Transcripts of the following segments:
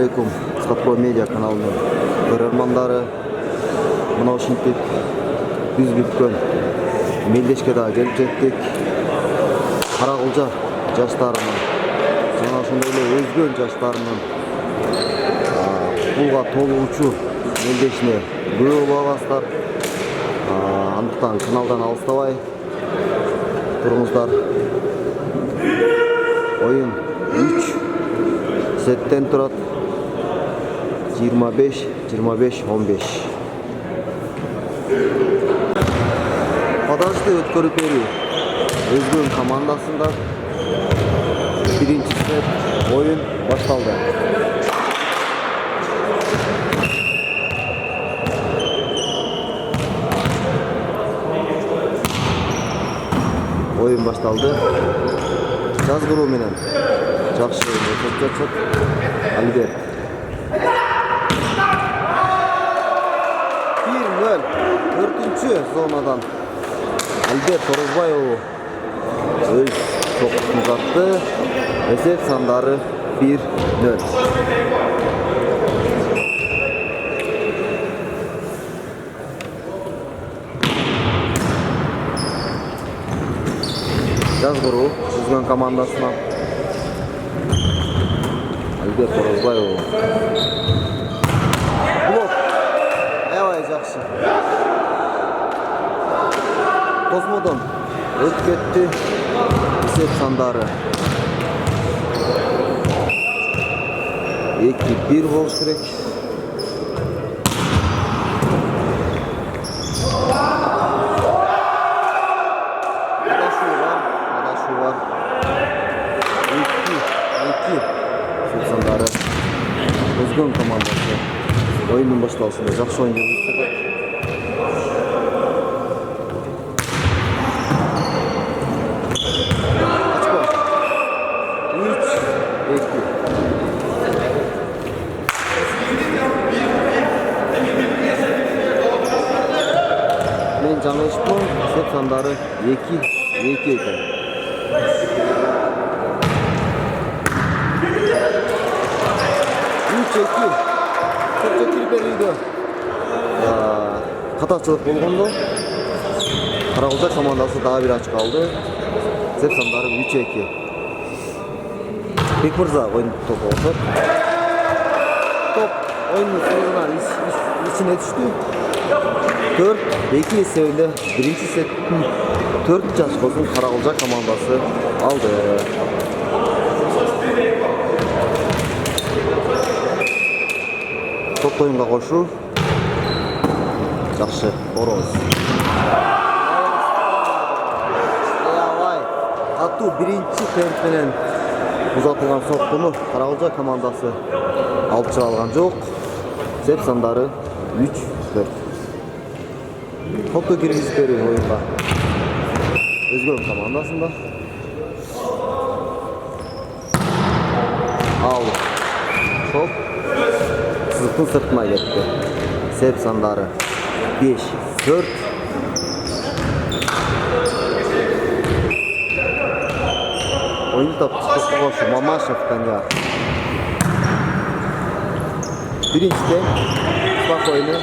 алейкум. Скотпро медиа каналының көрермандары. Мына ушинтип биз бүткөн мелдешке да келип жеттик. Карагылжа жаштарынын жана ошондой эле өзгө жаштарынын пулга толуучу мелдешине күбө болобуздар. Андыктан каналдан алыстабай туруңуздар. Oyun 3 setten турат. 25 15. Подажды өткөрүп берүү өзгөн командасында биринчи сет oyun башталды. Oyun башталды. Жазгыруу менен жакшы өтүп жатат. Альберт 1-0 4-чү зонадан Альберт Орозбаев өз топун uzatты. Эсеп сандары 1-0. Жазгыруу өзгөн командасына Альберт Орозбаев. Блок. Аябай жакшы. Космодон өтүп кетти. Эсеп сандары 2-1 болуш керек. Өзгөн командасы oyunun башталышында жакшы oyun жүргүздү. Мен жаңылышпын, эсеп сандары 2-2 экен. Катачылык болгондо Карагылжа командасы дагы бир ачка алды. Эсеп сандары 3-2. Бекмырза ойун топ алды. Топ oyunun соңуна ичине түштү. 4-2 эсебинде биринчи сеттин 4 жашкосын Карагылжа командасы алды. Топ oyunга кошуу жакшы. Ороз. Аябай катуу биринчи темп менен узатылган соккуну Карагылжа командасы алып чыга алган жок. Эсеп сандары 3-4. Топту киргизип берүү оюнга өзгөн командасында. Ал топ сызыктын сыртына кетти. Эсеп сандары 5-4. Oyun topu Mamashев Tanya. Birinci tem спокойно.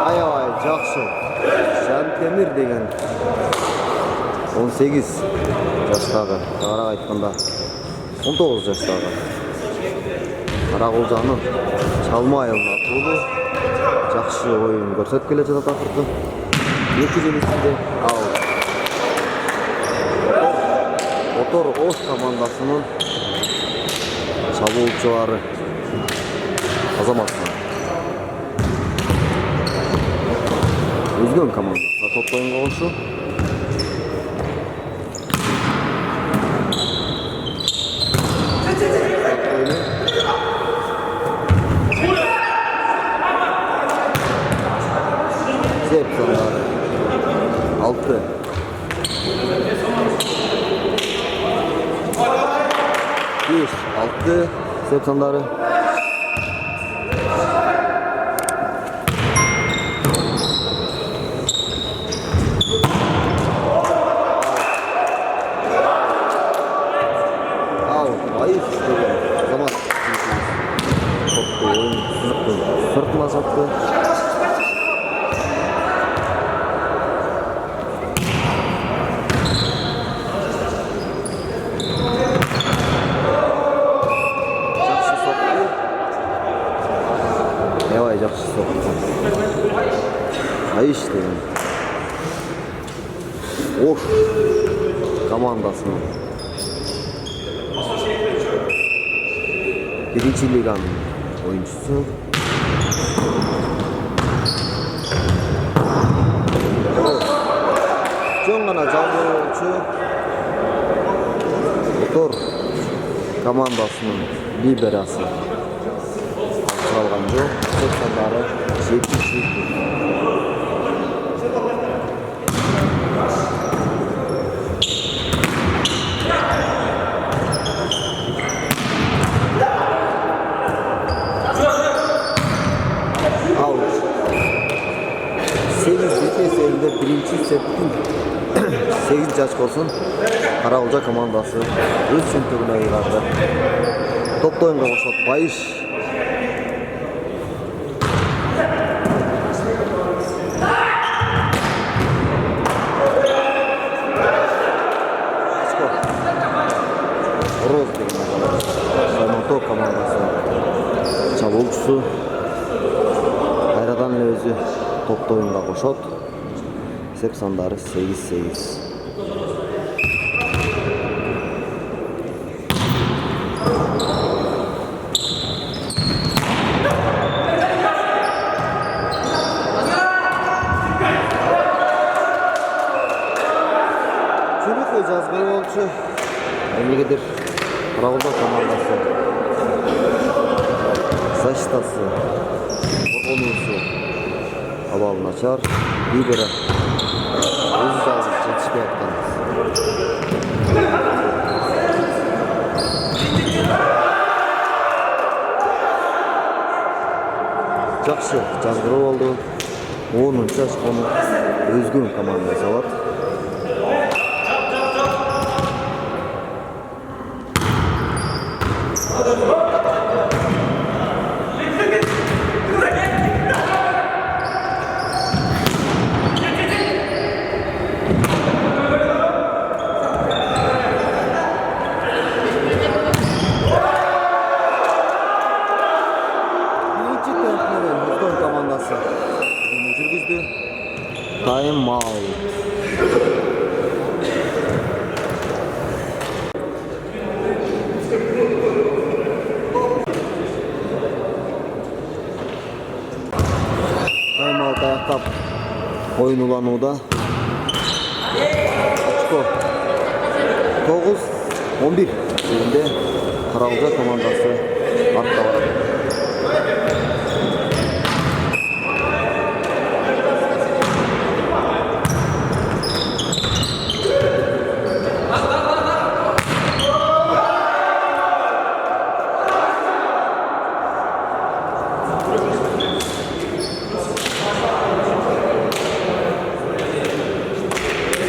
Аябай жакшы. Жантемир деген 18 жаштагы, тагыраак айтканда 19 жаштагы Карагылжанын чалма айылына аттуулу жакшы oyun көрсөтүп келе жатат акыркы. 2 жеңишинде ал Отор Ош командасынын чабуулчулары Азаматхан. Өзгөн командасы топ oyunга кошу. Эсеп сандары 6. Эсеп сандары Айып жатты. Жақсы соқты. Аябай жақсы соқты. Айыш деген. Ош командасының биринчи лиганын oyuncusu. Чоң гана жабуучу Отор командасынын либерасы алган жок. Сександары 7-ші. Birinci setin 8 ochkosun Каракулча командасы өз чемпионуна ыйгарды. Топто оюнга кошот Байыш. Ороз деген Саймонтоо командасы чабуучусу кайрадан эле өзү топто оюнга кошот. Сеп сандары 8-8. Çürük ve Жазгыр болчу. Эмнегедир Каракулча командасы защитасы коргонуусу абалы начар. Либера өзү дагы жетишпей аткан. Жакшы Жазгыр болду. 10-чу очкону өзгөн командасы алат. Time out. Time out аяктап oyun уланууда. Очко 9-11 дегенде Каракулча командасы артта барат.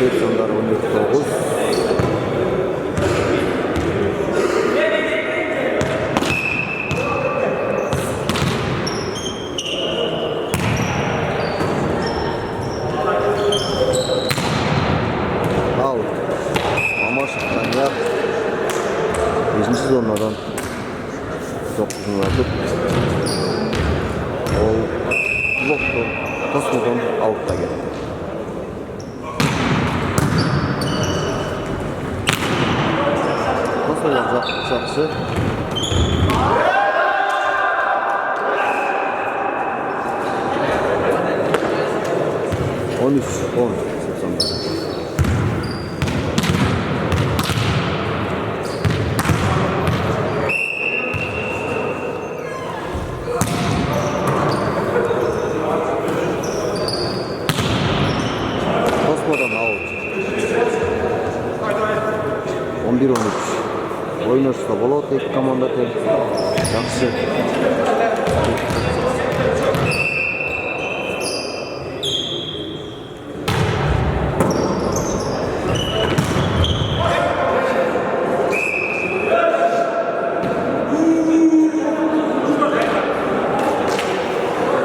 Сександар 12-9. Аут. Мамашев Данияр 5-ші зонадан соққысын атып, ол блоктон, Космодон аутта кетті. Жақсы. 13-10 сександар. Космодан аут. 11-13. Ойнашса болот, эки команда тең. Жақсы.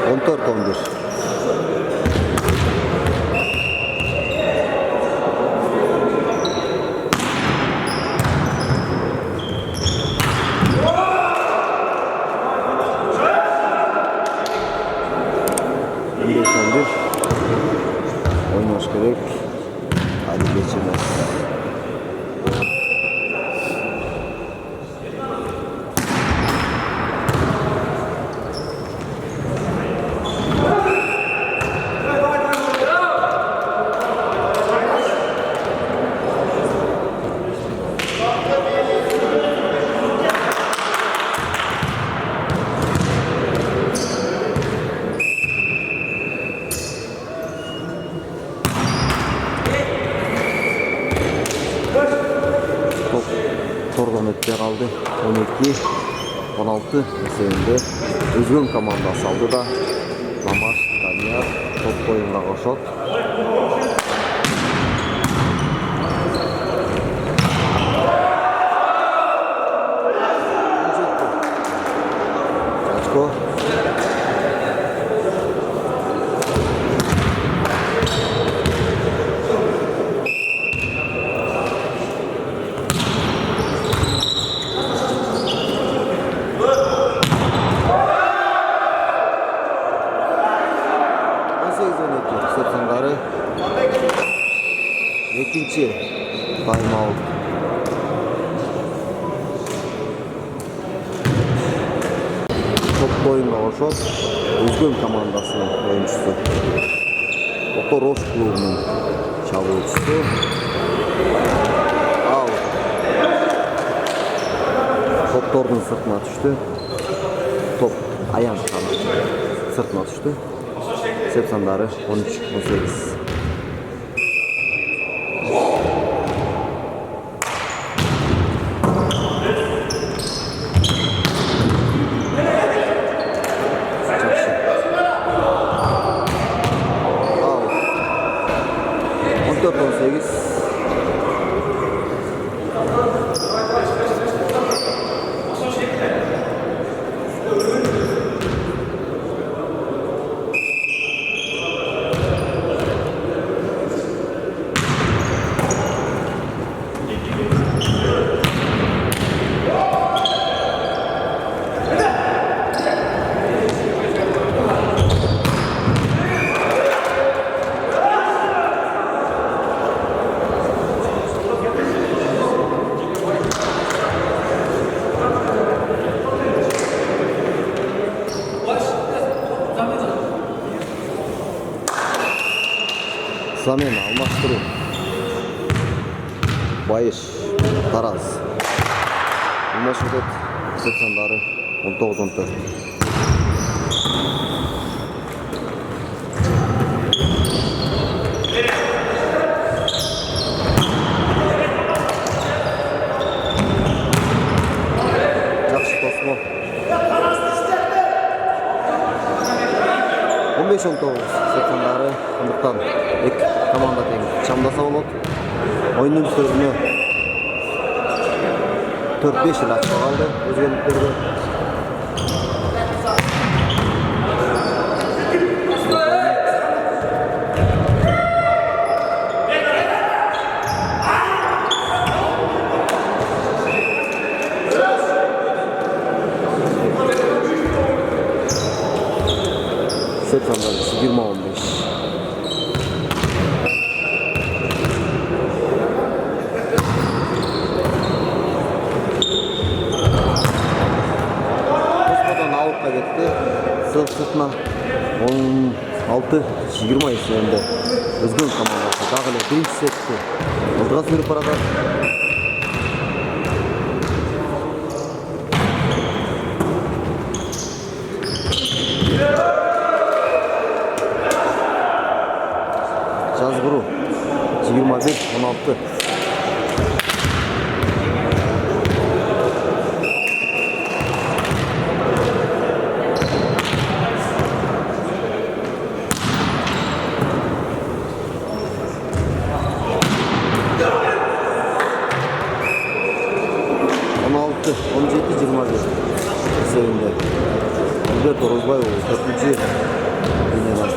14-11. Oynaş gerek. Hadi geçirmez. Tordan ötüye kaldı. 12-16 meselinde Özgün komandası aldı da Lamar Daniyar top oyununa koşot. Çaçko Sepsandары екінші тайм-аут. Топ ойынға қошот Өзгөн командасының ойыншысы. Ото Рош клубының шабуылшысы. Ал топтордың сыртына түшті. Топ аян сыртына түшті. Sepsandары 13-18. Al 14-18. Zamena almashtırı. Bayış, Taraz. Almashtırı. Sepsandары 19-14. Жақсы тосмо. 15-19. Sepsandары ындықтан екі команда тең шамдаса болады. Ойынның түріне 4-5 жыл açıq қалды өзгеліктерге. Sepsandары 20-15. Gitti. Sırtına 16-20 esninde Özgün komandası dağılı birinci setti. Olduğa sürüp arada. Жазгуру 21-16. Sevindi. Albert Oroz'un Ушубай болду. 4-чү линиядан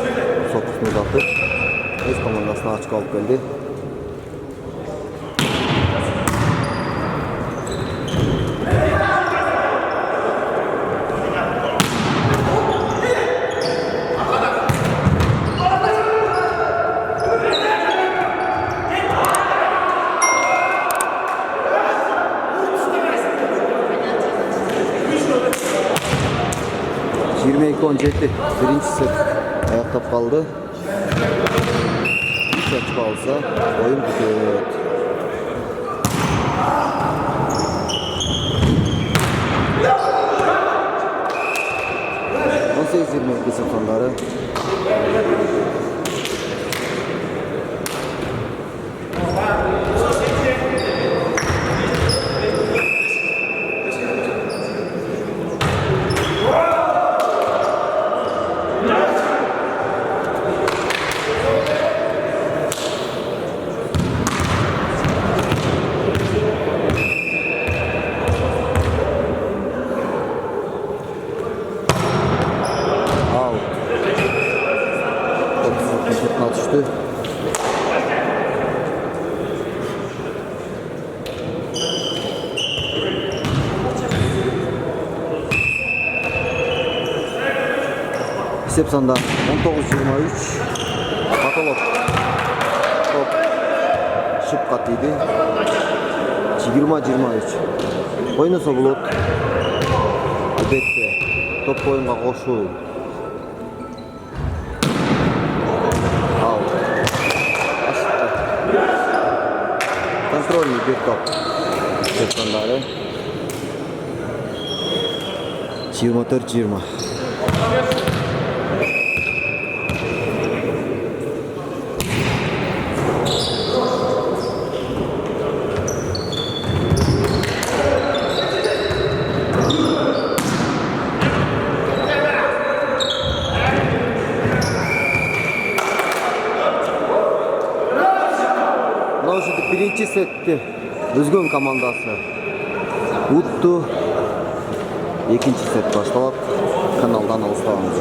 соккусун узатып, өз командасына очко алып келди. Birinci set ayaktap kaldı. 3 açık alsa oyun bitiyor. Nasıl 22 sıfırları? Düştü. Esep sanda 19-23 Patolog top şıp katıydı. 20-23 oynasa bulut albatta top oyunga koşul. Контрольный bir top. Septanları 24-20. Birinci sette Özgün komandası uttu. İkinci set başlayıp kanaldan alıştığımız.